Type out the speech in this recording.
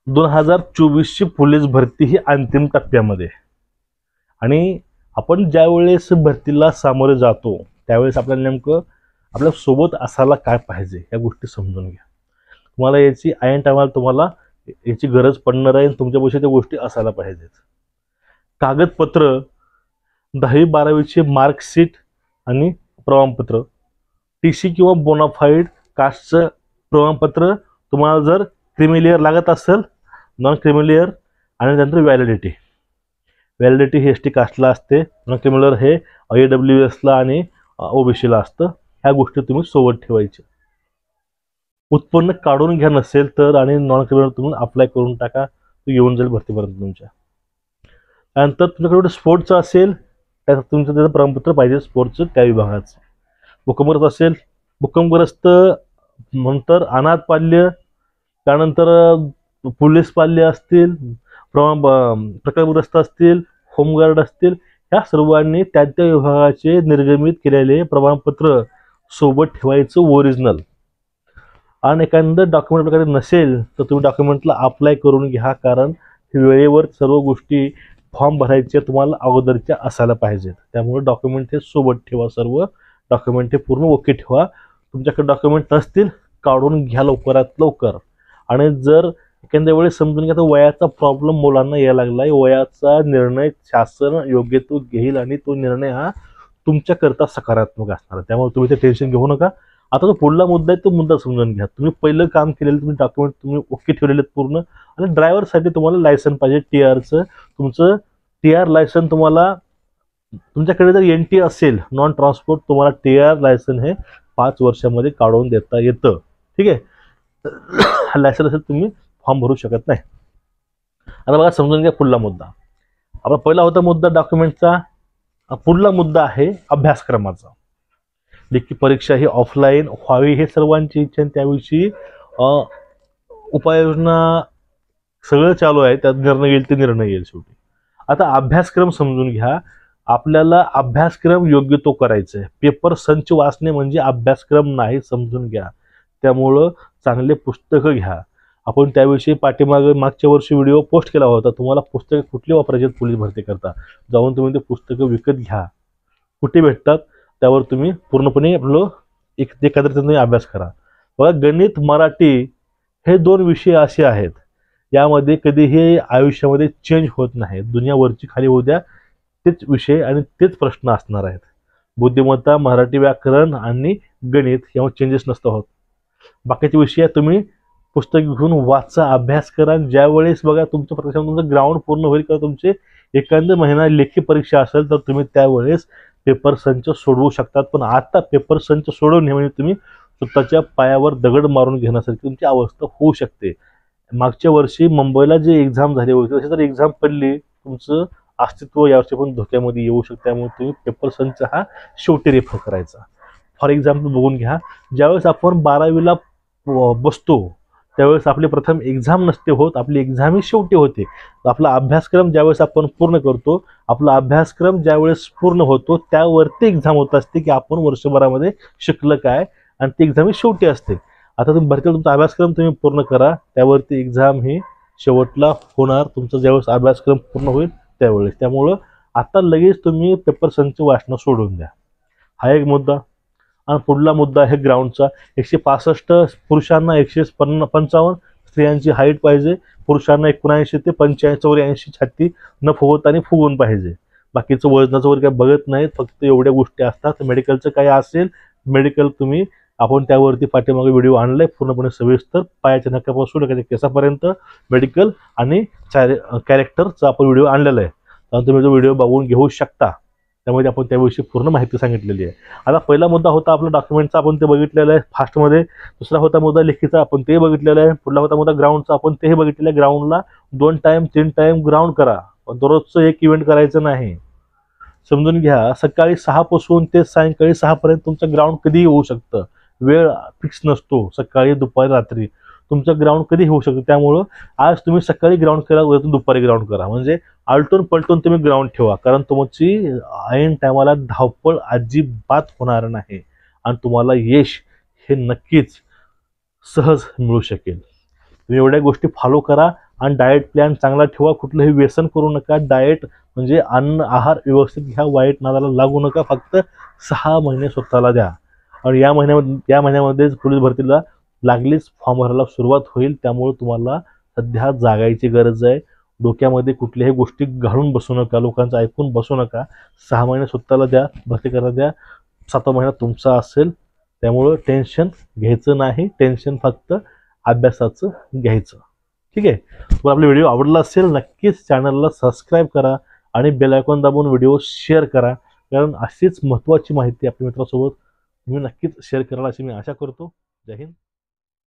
2024ची police भरती ही अंतिम टप्प्यामध्ये आणि आपण ज्या वेळेस भरतीला सामोरे जातो त्यावेळेस आपल्याला नेमकं आपल्या सोबत असायला काय पाहिजे या गोष्टी समजून घ्या. तुम्हाला याची ऐन टायमाला तुम्हाला याची गरज पडणार आहे. तुमच्यापाशी त्या गोष्टी असायला पाहिजेत. कागदपत्र 10वी-12वीचे मार्कशीट आणि प्रमाणपत्र, टीसी किंवा बोनाफाईड कास्टचं प्रमाणपत्र, तुम्हाला जर क्रिमिलियर लागत असेल नॉन क्रिमिलियर, आणि नंतर व्हॅलिडिटी ही एस टी कास्टला असते, नॉन क्रिमिलियर हे AWSला आणि OBCला असतं. ह्या गोष्टी तुम्ही सोबत ठेवायच्या. उत्पन्न काढून घ्या नसेल तर आणि नॉन क्रिमिलियर तुम्ही अप्लाय करून टाका, तो येऊन जाईल भरतीपर्यंत तुमच्या. त्यानंतर तुमच्याकडे स्पोर्टचं असेल त्यात तुमचं त्याचं प्रमाणपत्र पाहिजे स्पोर्टचं त्या विभागाचं. भूकंपग्रस्त असेल भूकंपग्रस्त, नंतर अनाथ पाल्य, त्यानंतर पोलीस पाल्य असतील, प्रकल्पग्रस्त असतील, होमगार्ड असतील, ह्या सर्वांनी त्या त्या विभागाचे निर्गमित केलेले प्रमाणपत्र सोबत ठेवायचं ओरिजिनल. आणि एखादं डॉक्युमेंट प्रकारे नसेल तर तुम्ही डॉक्युमेंटला अप्लाय करून घ्या, कारण वेळेवर सर्व गोष्टी फॉर्म भरायचे तुम्हाला अगोदरच्या असायला पाहिजेत. त्यामुळे डॉक्युमेंट हे सोबत ठेवा. सर्व डॉक्युमेंट हे पूर्ण ओके ठेवा. तुमच्याकडे डॉक्युमेंट नसतील काढून घ्या लवकरात लवकर. आणि जर एखाद्या वेळेस समजून घ्या तर वयाचा प्रॉब्लेम मुलांना यायला लागलाय, वयाचा निर्णय शासन योग्य तो घेईल आणि तो निर्णय हा तुमच्याकरता सकारात्मक असणार. त्यामुळे तुम्ही ते टेन्शन घेऊ नका. आता जो पुढला मुद्दा आहे तो मुद्दा समजून घ्या. तुम्ही पहिलं काम केलेलं, तुम्ही डॉक्युमेंट तुम्ही ओके ठेवलेले पूर्ण, आणि ड्रायव्हरसाठी तुम्हाला लायसन पाहिजे TRचं. तुमचं TR लायसन तुम्हाला तुमच्याकडे जर NT असेल नॉन ट्रान्सपोर्ट, तुम्हाला TR लायसन हे 5 वर्षामध्ये काढून देता येतं. ठीक आहे. लायसन असेल तुम्ही फॉर्म भरू शकत नाही. आता बघा समजून घ्या पुढला मुद्दा. आपला पहिला होता मुद्दा डॉक्युमेंटचा. पुढला मुद्दा आहे अभ्यासक्रमाचा. लेखी परीक्षा ही ऑफलाईन व्हावी हे सर्वांची इच्छा, त्याविषयी उपाययोजना सगळं चालू आहे. त्यात निर्णय येईल ते निर्णय येईल शेवटी. आता अभ्यासक्रम समजून घ्या. आपल्याला अभ्यासक्रम योग्य तो करायचा आहे. पेपर संच वाचणे म्हणजे अभ्यासक्रम नाही, समजून घ्या. त्यामुळं चांगले पुस्तकं घ्या. आपण त्याविषयी मागच्या वर्षी व्हिडिओ पोस्ट केला होता. तुम्हाला पुस्तकं कुठली वापरायची पोलीस भरती करता, जाऊन तुम्ही ते पुस्तकं विकत घ्या. कुठे भेटतात त्यावर तुम्ही पूर्णपणे आपलं एकंदरीत तुम्ही अभ्यास करा. बघा गणित मराठी हे 2 विषय असे आहेत यामध्ये कधीही आयुष्यामध्ये चेंज होत नाही. दुनियावरची खाली होऊ द्या, तेच विषय आणि तेच प्रश्न असणार आहेत. बुद्धिमत्ता, मराठी व्याकरण आणि गणित यावर चेंजेस नसतं होत. बाकीचे विषय तुम्ही पुस्तक घेऊन वाचा, अभ्यास करा. ज्यावेळेस बघा तुमचं प्रत्यक्षात तुमचं ग्राउंड पूर्ण होईल का तुमचे एखाद्या महिना लेखी परीक्षा असेल तर तुम्ही त्यावेळेस पेपर संच सोडवू शकतात. पण आता पेपर संच सोडवणे म्हणजे तुम्ही स्वतःच्या पायावर दगड मारून घेण्यासारखी तुमची अवस्था होऊ शकते. मागच्या वर्षी मुंबईला जे एक्झाम झाले होते तशी जर एक्झाम पडली, तुमचं अस्तित्व यावर्षी पण धोक्यामध्ये येऊ शकते. त्यामुळे तुम्ही पेपर संच हा शेवटी रेफर करायचा. फॉर एक्झाम्पल बघून घ्या, ज्यावेळेस आपण 12वीला बसतो त्यावेळेस आपली प्रथम एक्झाम नसते होत, आपली एक्झाम ही शेवटी होते. आपला अभ्यासक्रम ज्यावेळेस आपण पूर्ण करतो, आपला अभ्यासक्रम ज्यावेळेस पूर्ण होतो त्यावरती एक्झाम होत असते की आपण वर्षभरामध्ये शिकलं काय, आणि ती एक्झाम ही शेवटी असते. आता तुम्ही भरतीला तुमचा अभ्यासक्रम तुम्ही पूर्ण करा, त्यावरती एक्झाम ही शेवटला होणार. तुमचा ज्यावेळेस अभ्यासक्रम पूर्ण होईल त्यावेळेस. त्यामुळं आता लगेच तुम्ही पेपर संच वाचणं सोडून द्या. हा एक मुद्दा. आणि पुढला मुद्दा आहे ग्राउंडचा. 165 पुरुषांना, 155 स्त्रियांची हाईट पाहिजे. पुरुषांना 79 ते 85-84 छाती न फुगवता आणि फुगून पाहिजे. बाकीचं वजनाचं वगैरे काय बघत नाहीत, फक्त एवढ्या गोष्टी असतात. मेडिकलचं काय असेल, मेडिकल तुम्ही आपण त्यावरती पाठीमागे व्हिडिओ आणलाय पूर्णपणे सविस्तर, पायाच्या नखापासून एखाद्या केसापर्यंत मेडिकल आणि कॅरेक्टरचा आपण व्हिडिओ आणलेला आहे. त्यामुळे तुम्ही तो व्हिडिओ बघून घेऊ शकता. त्यामध्ये आपण त्याविषयी पूर्ण माहिती सांगितलेली आहे. आता पहिला मुद्दा होता आपला डॉक्युमेंटचा, आपण ते बघितलेलं आहे फास्टमध्ये. दुसरा होता मुद्दा लेखीचा, आपण ते बघितलेला आहे. पुढला होता मुद्दा ग्राउंडचा, आपण तेही बघितलेलं आहे. ग्राउंडला 2 टाइम 3 टाइम ग्राउंड करा, पण दररोजचं एक इव्हेंट करायचं नाही. समजून घ्या, सकाळी 6 पासून ते सायंकाळी 6 पर्यंत तुमचं ग्राउंड कधीही होऊ शकतं. वेळ फिक्स नसतो. सकाळी, दुपारी, रात्री तुमचं ग्राउंड कधी होऊ शकतं. त्यामुळं आज तुम्ही सकाळी ग्राउंड करा, उद्या दुपारी ग्राउंड करा. म्हणजे आलटून पलटून तुम्ही ग्राउंड ठेवा, कारण तुमची ऐन टायमाला धावपळ अजिबात होणार नाही आणि तुम्हाला यश हे नक्कीच सहज मिळू शकेल. तुम्ही एवढ्या गोष्टी फॉलो करा आणि डाएट प्लॅन चांगला ठेवा. कुठलंही व्यसन करू नका. डाएट म्हणजे अन्न आहार व्यवस्थित घ्या. वाईट नादाला लागू नका. फक्त 6 महिने स्वतःला द्या. आणि या महिन्यामध्येच पोलीस भरतीला लागलीच फॉर्म भरायला सुरुवात होईल. त्यामुळे तुम्हाला सध्या जागायची गरज आहे. डोक्यामध्ये कुठल्याही गोष्टी घालून बसू नका. लोकांचं ऐकून बसू नका. 6 महिने स्वतःला द्या. भरती करायला द्या. 7 महिना तुमचा असेल. त्यामुळं टेन्शन घ्यायचं नाही. टेन्शन फक्त अभ्यासाचं घ्यायचं. ठीक आहे. तुम्हाला आपला व्हिडिओ आवडला असेल नक्कीच चॅनलला सबस्क्राईब करा आणि बेल आयकॉन दाबून व्हिडिओ शेअर करा. कारण अशीच महत्त्वाची माहिती आपल्या मित्रासोबत तुम्ही नक्कीच शेअर कराल अशी मी आशा करतो. जय हिंद.